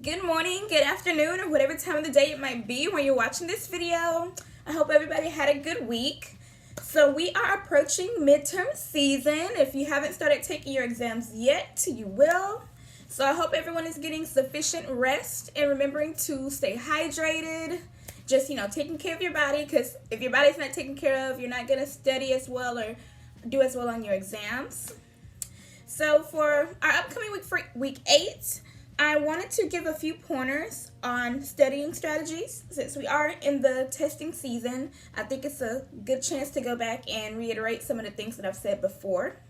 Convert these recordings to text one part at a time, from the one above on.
Good morning, good afternoon, or whatever time of the day it might be when you're watching this video. I hope everybody had a good week. So we are approaching midterm season. If you haven't started taking your exams yet, you will. So I hope everyone is getting sufficient rest and remembering to stay hydrated. Just, taking care of your body, because if your body's not taken care of, you're not going to study as well or do as well on your exams. So for our upcoming week, for week 8, I wanted to give a few pointers on studying strategies. Since we are in the testing season, I think it's a good chance to go back and reiterate some of the things that I've said before.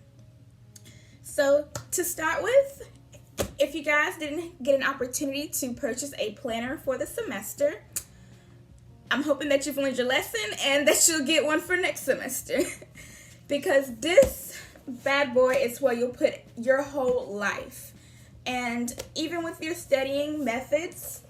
So to start with, if you guys didn't get an opportunity to purchase a planner for the semester, I'm hoping that you've learned your lesson and that you'll get one for next semester. Because this bad boy is where you'll put your whole life. And even with your studying methods,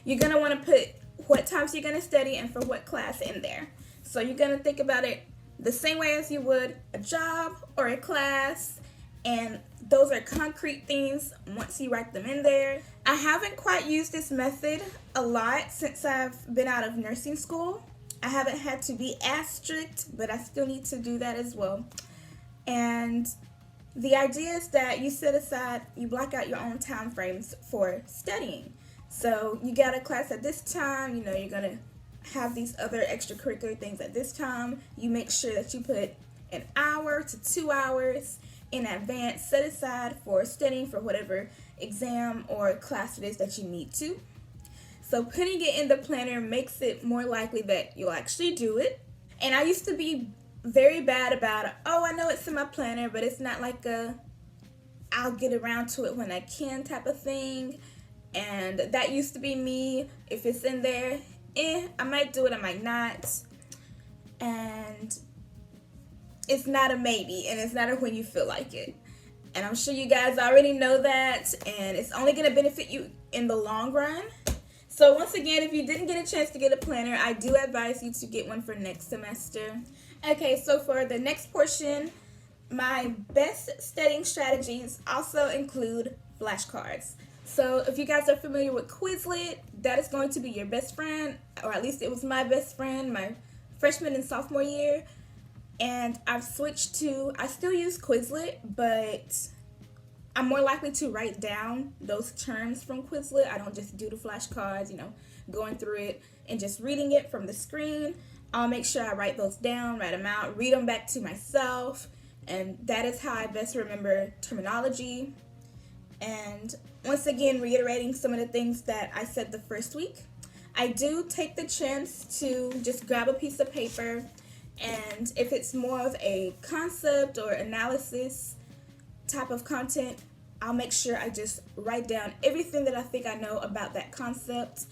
you're going to want to put what times you're going to study and for what class in there. So you're going to think about it the same way as you would a job or a class. And those are concrete things once you write them in there. I haven't quite used this method a lot since I've been out of nursing school. I haven't had to be as strict, but I still need to do that as well. And the idea is that you set aside, you block out your own time frames for studying. So you got a class at this time, you're going to have these other extracurricular things at this time. You make sure that you put an hour to 2 hours in advance set aside for studying for whatever exam or class it is that you need to. So putting it in the planner makes it more likely that you'll actually do it. And I used to be very bad about, I know it's in my planner, but it's not like I'll get around to it when I can type of thing. And that used to be me. If it's in there, I might do it, I might not. And it's not a maybe, and it's not a when you feel like it. And I'm sure you guys already know that, and it's only going to benefit you in the long run. So once again, if you didn't get a chance to get a planner, I do advise you to get one for next semester. Okay, so for the next portion, my best studying strategies also include flashcards. So if you guys are familiar with Quizlet, that is going to be your best friend, or at least it was my best friend my freshman and sophomore year. And I've switched to, I still use Quizlet, but I'm more likely to write down those terms from Quizlet. I don't just do the flashcards, going through it and just reading it from the screen. I'll make sure I write those down, write them out, read them back to myself, and that is how I best remember terminology. And once again, reiterating some of the things that I said the first week, I do take the chance to just grab a piece of paper, and if it's more of a concept or analysis type of content, I'll make sure I just write down everything that I think I know about that concept,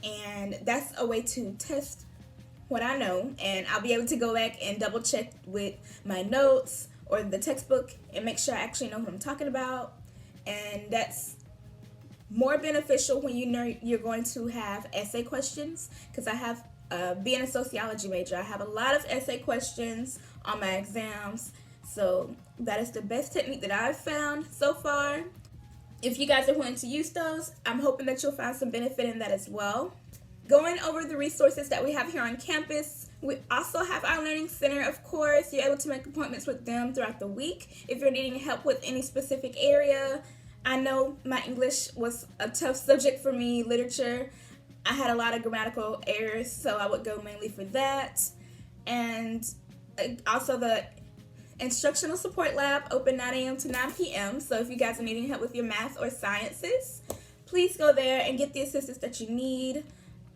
and that's a way to test what I know, and I'll be able to go back and double check with my notes or the textbook and make sure I actually know what I'm talking about. And that's more beneficial when you know you're going to have essay questions, because I have being a sociology major, I have a lot of essay questions on my exams. So that is the best technique that I've found so far. If you guys are wanting to use those, I'm hoping that you'll find some benefit in that as well. Going over the resources that we have here on campus, we also have our Learning Center, of course. You're able to make appointments with them throughout the week if you're needing help with any specific area. I know my English was a tough subject for me, literature. I had a lot of grammatical errors, so I would go mainly for that. And also the Instructional Support Lab, open 9 a.m. to 9 p.m. So if you guys are needing help with your math or sciences, please go there and get the assistance that you need.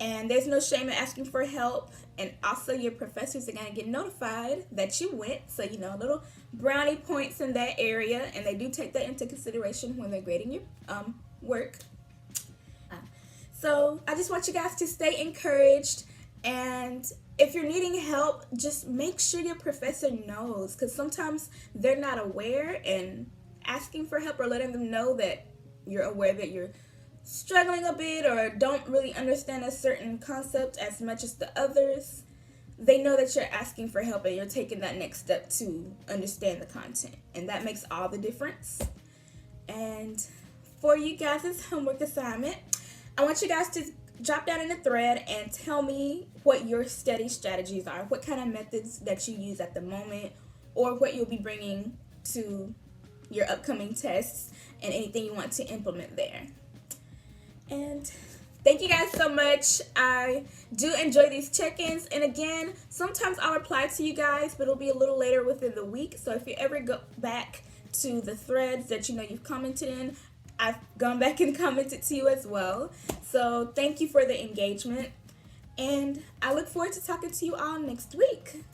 And there's no shame in asking for help. And also your professors are going to get notified that you went. So, little brownie points in that area. And they do take that into consideration when they're grading your work. So I just want you guys to stay encouraged. And if you're needing help, just make sure your professor knows. Because sometimes they're not aware, and asking for help or letting them know that you're aware that you're struggling a bit or don't really understand a certain concept as much as the others, they know that you're asking for help and you're taking that next step to understand the content, and that makes all the difference. And for you guys' homework assignment, I want you guys to drop down in the thread and tell me what your study strategies are, what kind of methods that you use at the moment, or what you'll be bringing to your upcoming tests and anything you want to implement there. And thank you guys so much. I do enjoy these check-ins, and again, sometimes I'll reply to you guys, but it'll be a little later within the week. So if you ever go back to the threads that you know you've commented in, I've gone back and commented to you as well. So thank you for the engagement, and I look forward to talking to you all next week.